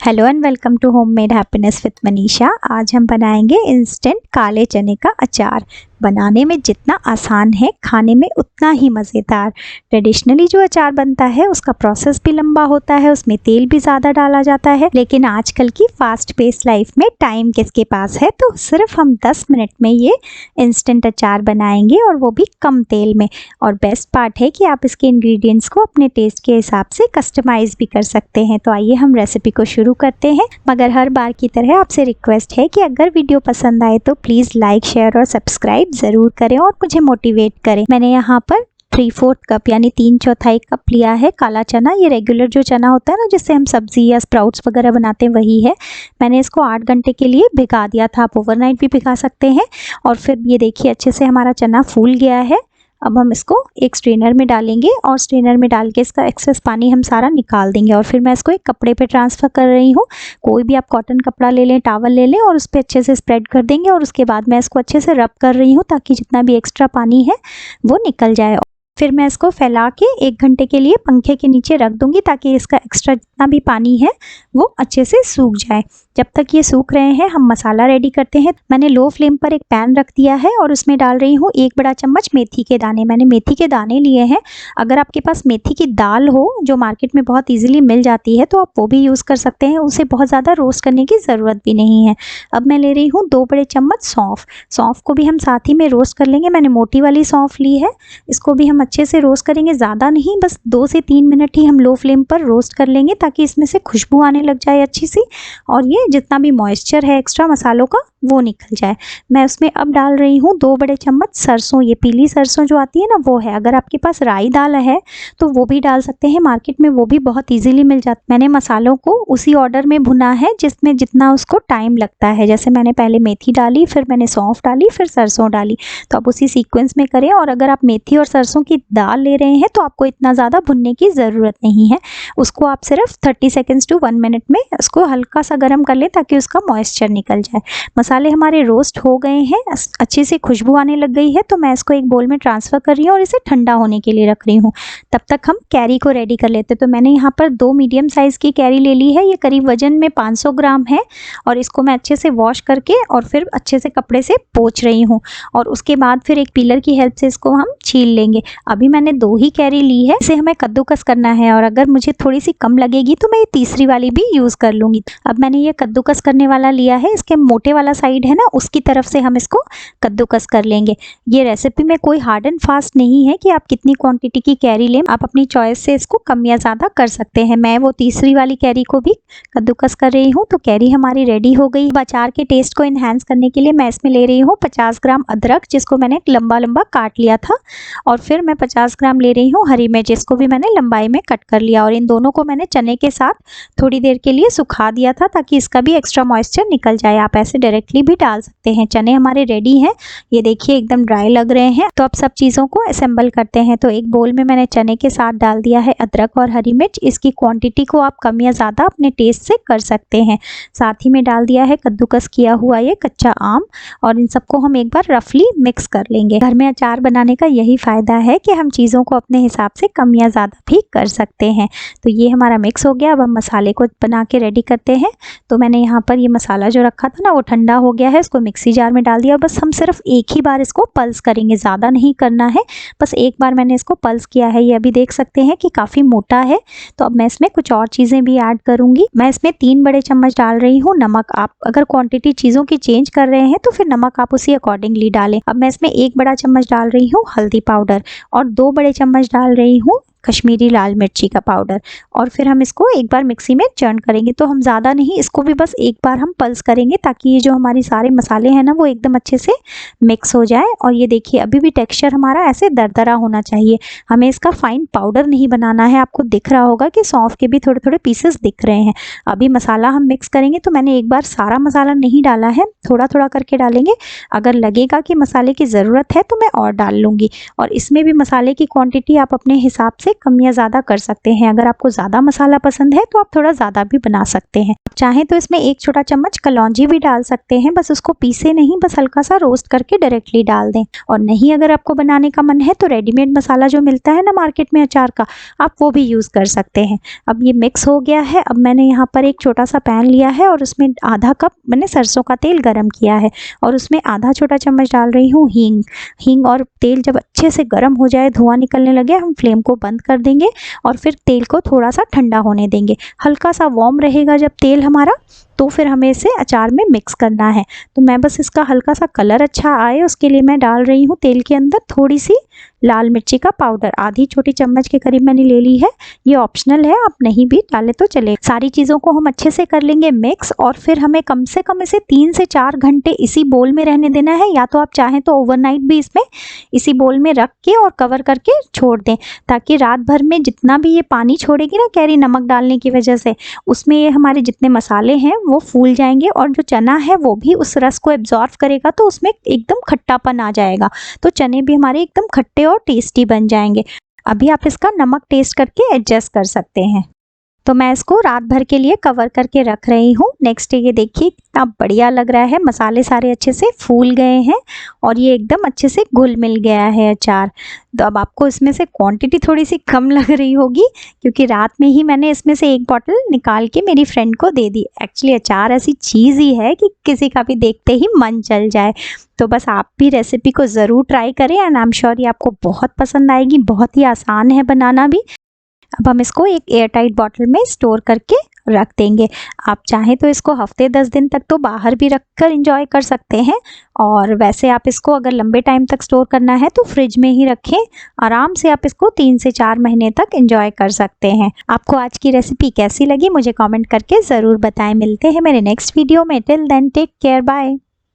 Hello and welcome to homemade happiness with Manisha. आज हम बनाएंगे इंस्टेंट काले चने का अचार। बनाने में जितना आसान है, खाने में उतना ही मज़ेदार। ट्रेडिशनली जो अचार बनता है उसका प्रोसेस भी लंबा होता है, उसमें तेल भी ज़्यादा डाला जाता है। लेकिन आजकल की फास्ट पेस लाइफ में टाइम किसके पास है, तो सिर्फ हम 10 मिनट में ये इंस्टेंट अचार बनाएंगे और वो भी कम तेल में। और बेस्ट पार्ट है कि आप इसके इंग्रेडिएंट्स को अपने टेस्ट के हिसाब से कस्टमाइज़ भी कर सकते हैं। तो आइए हम रेसिपी को शुरू करते हैं। मगर हर बार की तरह आपसे रिक्वेस्ट है कि अगर वीडियो पसंद आए तो प्लीज़ लाइक, शेयर और सब्सक्राइब ज़रूर करें और मुझे मोटिवेट करें। मैंने यहाँ पर 3/4 कप यानी 3/4 कप लिया है काला चना। ये रेगुलर जो चना होता है ना, जिससे हम सब्ज़ी या स्प्राउट्स वगैरह बनाते हैं, वही है। मैंने इसको 8 घंटे के लिए भिगा दिया था। आप ओवरनाइट भी भिगा सकते हैं। और फिर ये देखिए अच्छे से हमारा चना फूल गया है। अब हम इसको एक स्ट्रेनर में डालेंगे और स्ट्रेनर में डाल के इसका एक्सेस पानी हम सारा निकाल देंगे। और फिर मैं इसको एक कपड़े पे ट्रांसफ़र कर रही हूँ। कोई भी आप कॉटन कपड़ा ले लें, टॉवल ले लें और उस पर अच्छे से स्प्रेड कर देंगे। और उसके बाद मैं इसको अच्छे से रब कर रही हूँ ताकि जितना भी एक्स्ट्रा पानी है वो निकल जाए। फिर मैं इसको फैला के 1 घंटे के लिए पंखे के नीचे रख दूँगी ताकि इसका एक्स्ट्रा जितना भी पानी है वो अच्छे से सूख जाए। जब तक ये सूख रहे हैं हम मसाला रेडी करते हैं। मैंने लो फ्लेम पर एक पैन रख दिया है और उसमें डाल रही हूँ 1 बड़ा चम्मच मेथी के दाने। मैंने मेथी के दाने लिए हैं। अगर आपके पास मेथी की दाल हो जो मार्केट में बहुत ईजिली मिल जाती है तो आप वो भी यूज़ कर सकते हैं। उसे बहुत ज़्यादा रोस्ट करने की ज़रूरत भी नहीं है। अब मैं ले रही हूँ 2 बड़े चम्मच सौंफ। सौंफ को भी हम साथ ही में रोस्ट कर लेंगे। मैंने मोटी वाली सौंफ ली है। इसको भी हम अच्छे से रोस्ट करेंगे, ज़्यादा नहीं, बस 2 से 3 मिनट ही हम लो फ्लेम पर रोस्ट कर लेंगे ताकि इसमें से खुशबू आने लग जाए अच्छी सी, और ये जितना भी मॉइस्चर है एक्स्ट्रा मसालों का वो निकल जाए। मैं उसमें अब डाल रही हूँ 2 बड़े चम्मच सरसों। ये पीली सरसों जो आती है ना, वो है। अगर आपके पास राई दाल है तो वो भी डाल सकते हैं, मार्केट में वो भी बहुत इजीली मिल जाता है। मैंने मसालों को उसी ऑर्डर में भुना है जिसमें जितना उसको टाइम लगता है। जैसे मैंने पहले मेथी डाली, फिर मैंने सौंफ डाली, फिर सरसों डाली। तो आप उसी सीक्वेंस में करें। और अगर आप मेथी और सरसों की दाल ले रहे हैं तो आपको इतना ज़्यादा भुनने की ज़रूरत नहीं है। उसको आप सिर्फ 30 सेकेंड्स टू 1 मिनट में उसको हल्का सा गर्म कर लें ताकि उसका मॉइस्चर निकल जाए। मसाले हमारे रोस्ट हो गए हैं, अच्छी सी खुशबू आने लग गई है। तो मैं इसको एक बोल में ट्रांसफ़र कर रही हूँ और इसे ठंडा होने के लिए रख रही हूँ। तब तक हम कैरी को रेडी कर लेते हैं। तो मैंने यहाँ पर 2 मीडियम साइज़ की कैरी ले ली है। ये करीब वजन में 500 ग्राम है। और इसको मैं अच्छे से वॉश करके और फिर अच्छे से कपड़े से पोंछ रही हूँ। और उसके बाद फिर एक पीलर की हेल्प से इसको हम छील लेंगे। अभी मैंने 2 ही कैरी ली है, इसे हमें कद्दूकस करना है। और अगर मुझे थोड़ी सी कम लगेगी तो मैं ये तीसरी वाली भी यूज़ कर लूँगी। अब मैंने ये कद्दूकस करने वाला लिया है। इसके मोटे वाला साइड है ना, उसकी तरफ से हम इसको कद्दूकस कर लेंगे। ये रेसिपी में कोई हार्ड एंड फास्ट नहीं है कि आप कितनी क्वांटिटी की कैरी लें। आप अपनी चॉइस से इसको कम या ज़्यादा कर सकते हैं। मैं वो तीसरी वाली कैरी को भी कद्दूकस कर रही हूँ। तो कैरी हमारी रेडी हो गई। अचार के टेस्ट को इन्हांस करने के लिए मैं इसमें ले रही हूँ 50 ग्राम अदरक, जिसको मैंने लंबा लंबा काट लिया था। और फिर मैं 50 ग्राम ले रही हूँ हरी मिर्च, जिसको भी मैंने लंबाई में कट कर लिया। और इन दोनों को मैंने चने के साथ थोड़ी देर के लिए सुखा दिया था ताकि इसका भी एक्स्ट्रा मॉइस्चर निकल जाए। आप ऐसे डायरेक्टली भी डाल सकते हैं। चने हमारे रेडी हैं। ये देखिए एकदम ड्राई लग रहे हैं। तो अब सब चीज़ों को असेंबल करते हैं। तो एक बोल में मैंने चने के साथ डाल दिया है अदरक और हरी मिर्च। इसकी क्वांटिटी को आप कम या ज़्यादा अपने टेस्ट से कर सकते हैं। साथ ही में डाल दिया है कद्दूकस किया हुआ ये कच्चा आम। और इन सबको हम एक बार रफली मिक्स कर लेंगे। घर में अचार बनाने का यही फ़ायदा है कि हम चीज़ों को अपने हिसाब से कम या ज़्यादा भी कर सकते हैं। तो ये हमारा मिक्स हो गया। अब हम मसाले को बना के रेडी करते हैं। तो मैंने यहाँ पर ये मसाला जो रखा था ना, वो ठंडा हो गया है। इसको मिक्सी जार में डाल दिया। बस हम सिर्फ एक ही बार इसको पल्स करेंगे, ज़्यादा नहीं करना है। बस एक बार मैंने इसको पल्स किया है। ये अभी देख सकते हैं कि काफ़ी मोटा है। तो अब मैं इसमें कुछ और चीज़ें भी ऐड करूँगी। मैं इसमें 3 बड़े चम्मच डाल रही हूँ नमक। आप अगर क्वांटिटी चीज़ों की चेंज कर रहे हैं तो फिर नमक आप उसी अकॉर्डिंगली डालें। अब मैं इसमें 1 बड़ा चम्मच डाल रही हूँ हल्दी पाउडर और 2 बड़े चम्मच डाल रही हूँ कश्मीरी लाल मिर्ची का पाउडर। और फिर हम इसको एक बार मिक्सी में चर्न करेंगे। तो हम ज़्यादा नहीं, इसको भी बस एक बार हम पल्स करेंगे ताकि ये जो हमारी सारे मसाले हैं ना, वो एकदम अच्छे से मिक्स हो जाए। और ये देखिए अभी भी टेक्सचर हमारा ऐसे दरदरा होना चाहिए। हमें इसका फाइन पाउडर नहीं बनाना है। आपको दिख रहा होगा कि सौंफ के भी थोड़े थोड़े पीसेस दिख रहे हैं। अभी मसाला हम मिक्स करेंगे। तो मैंने एक बार सारा मसाला नहीं डाला है, थोड़ा थोड़ा करके डालेंगे। अगर लगेगा कि मसाले की ज़रूरत है तो मैं और डाल लूँगी। और इसमें भी मसाले की क्वांटिटी आप अपने हिसाब से से कम या ज़्यादा कर सकते हैं। अगर आपको ज़्यादा मसाला पसंद है तो आप थोड़ा ज़्यादा भी बना सकते हैं। आप चाहें तो इसमें 1 छोटा चम्मच कलौंजी भी डाल सकते हैं, बस उसको पीसे नहीं, बस हल्का सा रोस्ट करके डायरेक्टली डाल दें। और नहीं अगर आपको बनाने का मन है तो रेडीमेड मसाला जो मिलता है ना मार्केट में अचार का, आप वो भी यूज़ कर सकते हैं। अब ये मिक्स हो गया है। अब मैंने यहाँ पर एक छोटा सा पैन लिया है और उसमें आधा कप मैंने सरसों का तेल गरम किया है और उसमें आधा छोटा चम्मच डाल रही हूँ हींग। और तेल जब अच्छे से गर्म हो जाए, धुआं निकलने लगे, हम फ्लेम को बंद कर देंगे और फिर तेल को थोड़ा सा ठंडा होने देंगे। हल्का सा वार्म रहेगा जब तेल हमारा, तो फिर हमें इसे अचार में मिक्स करना है। तो मैं बस इसका हल्का सा कलर अच्छा आए उसके लिए मैं डाल रही हूँ तेल के अंदर थोड़ी सी लाल मिर्ची का पाउडर, आधी छोटी चम्मच के करीब मैंने ले ली है। ये ऑप्शनल है, आप नहीं भी डाले तो चले। सारी चीज़ों को हम अच्छे से कर लेंगे मिक्स और फिर हमें कम से कम इसे 3 से 4 घंटे इसी बोल में रहने देना है, या तो आप चाहें तो ओवरनाइट भी इसमें इसी बोल में रख के और कवर करके छोड़ दें, ताकि रात भर में जितना भी ये पानी छोड़ेगी ना कैरी नमक डालने की वजह से, उसमें ये हमारे जितने मसाले हैं वो फूल जाएंगे और जो चना है वो भी उस रस को एब्जॉर्व करेगा, तो उसमें एकदम खट्टापन आ जाएगा। तो चने भी हमारे एकदम खट्टे और टेस्टी बन जाएंगे। अभी आप इसका नमक टेस्ट करके एडजस्ट कर सकते हैं। तो मैं इसको रात भर के लिए कवर करके रख रही हूँ। नेक्स्ट डे ये देखिए कितना बढ़िया लग रहा है, मसाले सारे अच्छे से फूल गए हैं और ये एकदम अच्छे से घुल मिल गया है अचार। तो अब आपको इसमें से क्वांटिटी थोड़ी सी कम लग रही होगी, क्योंकि रात में ही मैंने इसमें से एक बॉटल निकाल के मेरी फ्रेंड को दे दी। एक्चुअली अचार ऐसी चीज़ ही है कि किसी का भी देखते ही मन चल जाए। तो बस आप भी रेसिपी को ज़रूर ट्राई करें एंड आई एम श्योर ये आपको बहुत पसंद आएगी। बहुत ही आसान है बनाना भी। अब हम इसको एक एयर टाइट बॉटल में स्टोर करके रख देंगे। आप चाहें तो इसको हफ्ते 10 दिन तक तो बाहर भी रख कर इंजॉय कर सकते हैं, और वैसे आप इसको अगर लंबे टाइम तक स्टोर करना है तो फ्रिज में ही रखें। आराम से आप इसको 3 से 4 महीने तक इंजॉय कर सकते हैं। आपको आज की रेसिपी कैसी लगी मुझे कमेंट करके ज़रूर बताएं। मिलते हैं मेरे नेक्स्ट वीडियो में। Till then take care, bye.